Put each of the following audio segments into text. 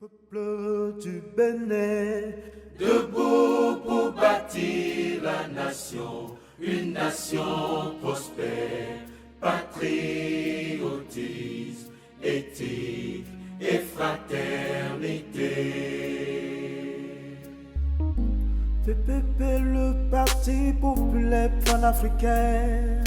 Peuple du Bénin, debout pour bâtir la nation, une nation prospère, patriotisme, éthique et fraternité. PPP, le Parti populaire panafricain.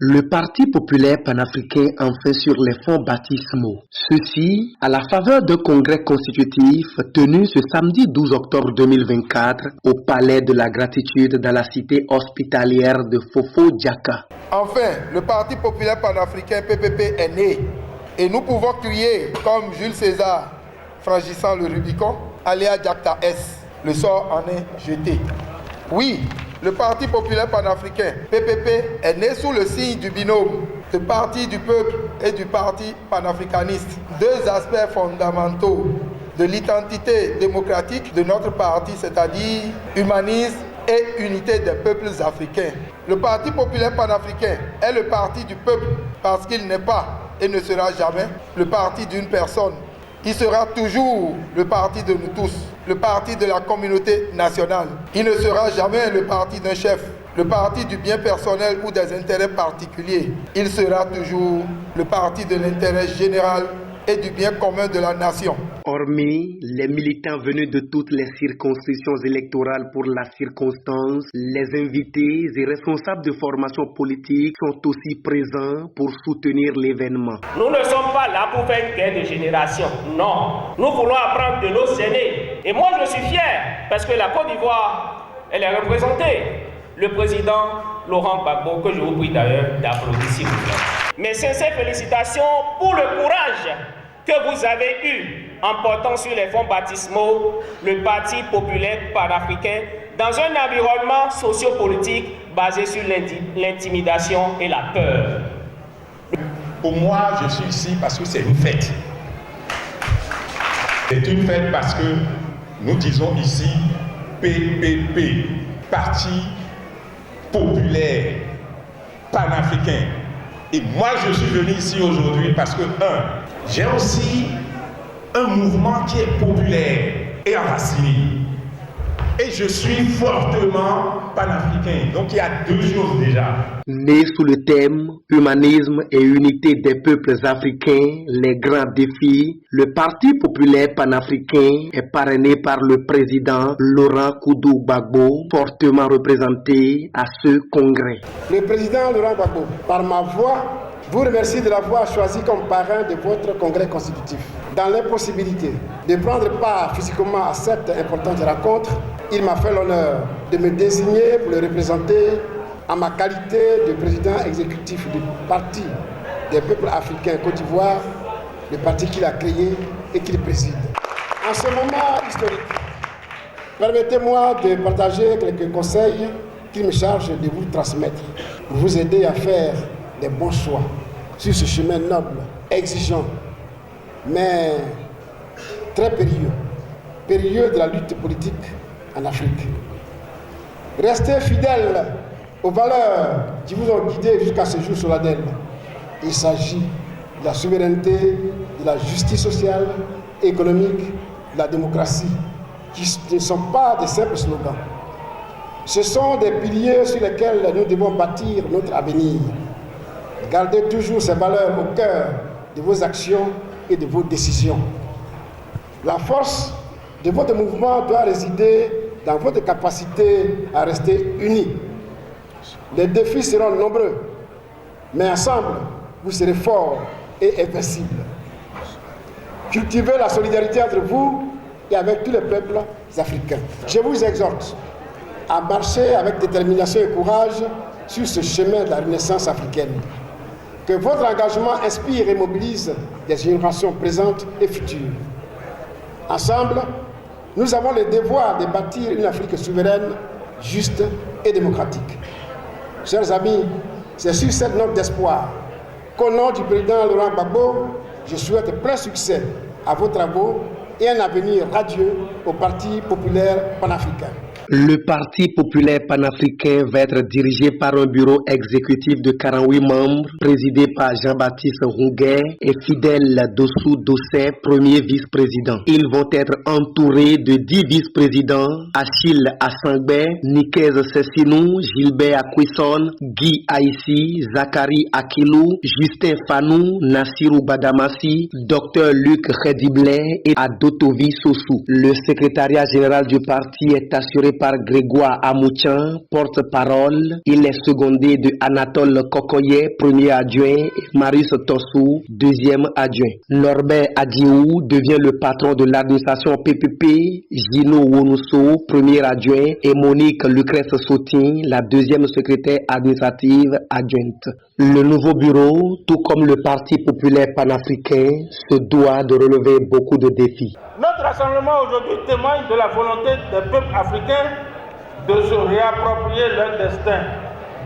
Le Parti populaire panafricain enfin sur les fonds baptismaux. Ceci à la faveur d'un congrès constitutif tenu ce samedi 12 octobre 2024 au Palais de la Gratitude dans la cité hospitalière de Fofo-Djaka. Enfin, le Parti populaire panafricain PPP est né et nous pouvons crier comme Jules César franchissant le Rubicon, Aléa Djakta S. Le sort en est jeté. Oui, le Parti populaire panafricain, PPP, est né sous le signe du binôme, le Parti du peuple et du Parti panafricaniste. Deux aspects fondamentaux de l'identité démocratique de notre parti, c'est-à-dire humanisme et unité des peuples africains. Le Parti populaire panafricain est le parti du peuple parce qu'il n'est pas et ne sera jamais le parti d'une personne. Il sera toujours le parti de nous tous, le parti de la communauté nationale. Il ne sera jamais le parti d'un chef, le parti du bien personnel ou des intérêts particuliers. Il sera toujours le parti de l'intérêt général et du bien commun de la nation. Hormis les militants venus de toutes les circonscriptions électorales pour la circonstance, les invités et responsables de formation politique sont aussi présents pour soutenir l'événement. Nous ne sommes pas là pour faire une guerre de génération, non. Nous voulons apprendre de nos aînés. Et moi je suis fier parce que la Côte d'Ivoire, elle est représentée. Le président Laurent Gbagbo, que je vous prie d'ailleurs d'applaudir s'il vous plaît. Mes sincères félicitations pour le courage que vous avez eu en portant sur les fonds baptismaux le Parti populaire panafricain dans un environnement sociopolitique basé sur l'intimidation et la peur. Pour moi, je suis ici parce que c'est une fête. C'est une fête parce que nous disons ici PPP, Parti populaire panafricain. Et moi, je suis venu ici aujourd'hui parce que, j'ai aussi un mouvement qui est populaire et enraciné. Et je suis fortement panafricain. Donc il y a deux choses déjà. Né sous le thème Humanisme et unité des peuples africains, les grands défis, le Parti populaire panafricain est parrainé par le président Laurent Koudou Gbagbo, fortement représenté à ce congrès. Le président Laurent Gbagbo, par ma voix, vous remercie de l'avoir choisi comme parrain de votre congrès constitutif. Dans l'impossibilité de prendre part physiquement à cette importante rencontre, il m'a fait l'honneur de me désigner pour le représenter en ma qualité de président exécutif du Parti des peuples africains Côte d'Ivoire, le parti qu'il a créé et qu'il préside. En ce moment historique, permettez-moi de partager quelques conseils qu'il me charge de vous transmettre pour vous aider à faire des bons choix sur ce chemin noble, exigeant, mais très périlleux de la lutte politique en Afrique. Restez fidèles aux valeurs qui vous ont guidé jusqu'à ce jour solennel. Il s'agit de la souveraineté, de la justice sociale, économique, de la démocratie, qui ne sont pas des simples slogans. Ce sont des piliers sur lesquels nous devons bâtir notre avenir. Gardez toujours ces valeurs au cœur de vos actions et de vos décisions. La force de votre mouvement doit résider dans votre capacité à rester unis. Les défis seront nombreux, mais ensemble, vous serez forts et invincibles. Cultivez la solidarité entre vous et avec tous les peuples africains. Je vous exhorte à marcher avec détermination et courage sur ce chemin de la renaissance africaine. Que votre engagement inspire et mobilise des générations présentes et futures. Ensemble, nous avons le devoir de bâtir une Afrique souveraine, juste et démocratique. Chers amis, C'est sur cette note d'espoir qu'au nom du président Laurent Gbagbo, je souhaite plein succès à vos travaux et un avenir radieux au Parti populaire panafricain. Le Parti populaire panafricain va être dirigé par un bureau exécutif de 48 membres, présidé par Jean-Baptiste Rouguet et Fidèle Dossou Dossé, premier vice-président. Ils vont être entourés de 10 vice-présidents, Achille Assangbe, Nikez Sessinou, Gilbert Akwisson, Guy Aïssi, Zachary Akilou, Justin Fanou, Nassirou Badamassi, Dr Luc Khediblé et Adotovi Sossou. Le secrétariat général du parti est assuré par Grégoire Amouchan, porte-parole. Il est secondé de Anatole Kokoye, premier adjoint, et Marius Tossou, deuxième adjoint. Norbert Adjiou devient le patron de l'administration PPP, Gino Wonuso, premier adjoint, et Monique Lucrèce Sautin, la deuxième secrétaire administrative adjointe. Le nouveau bureau, tout comme le Parti populaire panafricain, se doit de relever beaucoup de défis. Notre rassemblement aujourd'hui témoigne de la volonté des peuples africains de se réapproprier leur destin,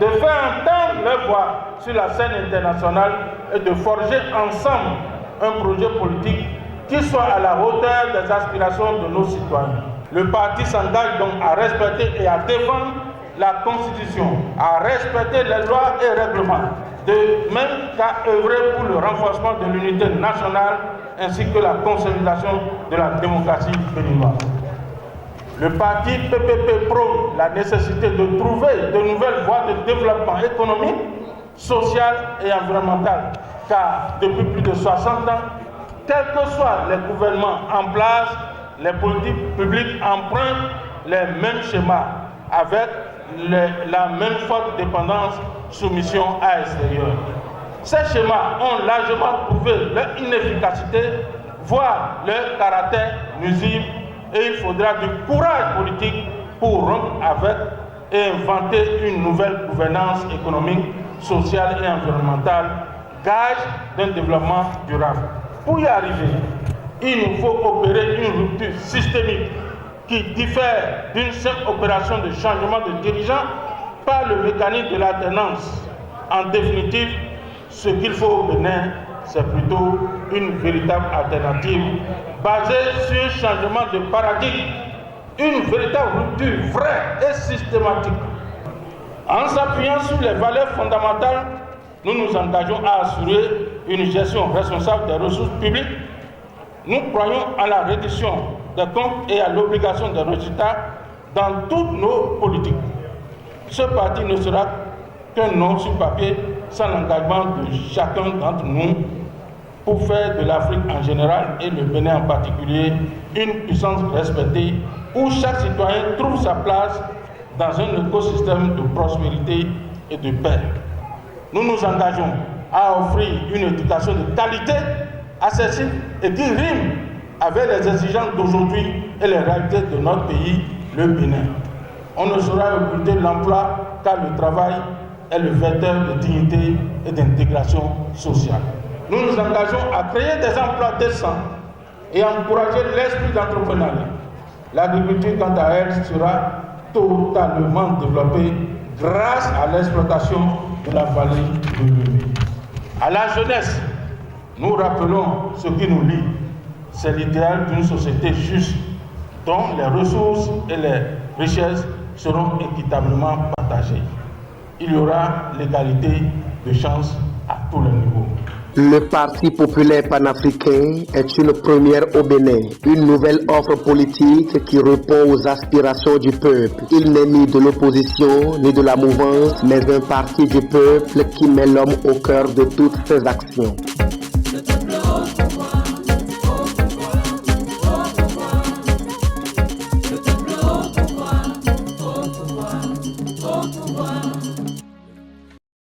de faire entendre leur voix sur la scène internationale et de forger ensemble un projet politique qui soit à la hauteur des aspirations de nos citoyens. Le parti s'engage donc à respecter et à défendre la Constitution, à respecter les lois et règlements, de même qu'à œuvrer pour le renforcement de l'unité nationale ainsi que la consolidation de la démocratie béninoise. Le parti PPP prône la nécessité de trouver de nouvelles voies de développement économique, social et environnemental, car depuis plus de 60 ans, quels que soient les gouvernements en place, les politiques publiques empruntent les mêmes schémas avec la même forte dépendance soumission à l'extérieur. Ces schémas ont largement prouvé leur inefficacité, voire leur caractère nuisible, et il faudra du courage politique pour rompre avec et inventer une nouvelle gouvernance économique, sociale et environnementale, gage d'un développement durable. Pour y arriver, il nous faut opérer une rupture systémique qui diffère d'une simple opération de changement de dirigeant par le mécanisme de l'alternance. En définitive, ce qu'il faut au Bénin, c'est plutôt une véritable alternative basée sur un changement de paradigme, une véritable rupture vraie et systématique. En s'appuyant sur les valeurs fondamentales, nous nous engageons à assurer une gestion responsable des ressources publiques. Nous croyons à la réduction des comptes et à l'obligation des résultats dans toutes nos politiques. Ce parti ne sera qu'un nom sur papier sans l'engagement de chacun d'entre nous pour faire de l'Afrique en général et le Bénin en particulier une puissance respectée où chaque citoyen trouve sa place dans un écosystème de prospérité et de paix. Nous nous engageons à offrir une éducation de qualité, accessible et qui rime avec les exigences d'aujourd'hui et les réalités de notre pays, le Bénin. On ne saura occulter l'emploi car le travail est le vecteur de dignité et d'intégration sociale. Nous nous engageons à créer des emplois décents et à encourager l'esprit d'entrepreneuriat. L'agriculture, quant à elle, sera totalement développée grâce à l'exploitation de la vallée de l'Uruguay. À la jeunesse, nous rappelons ce qui nous lie. C'est l'idéal d'une société juste, dont les ressources et les richesses seront équitablement partagées. Il y aura l'égalité de chances à tous les niveaux. Le Parti populaire panafricain est une première au Bénin, une nouvelle offre politique qui répond aux aspirations du peuple. Il n'est ni de l'opposition ni de la mouvance, mais un parti du peuple qui met l'homme au cœur de toutes ses actions.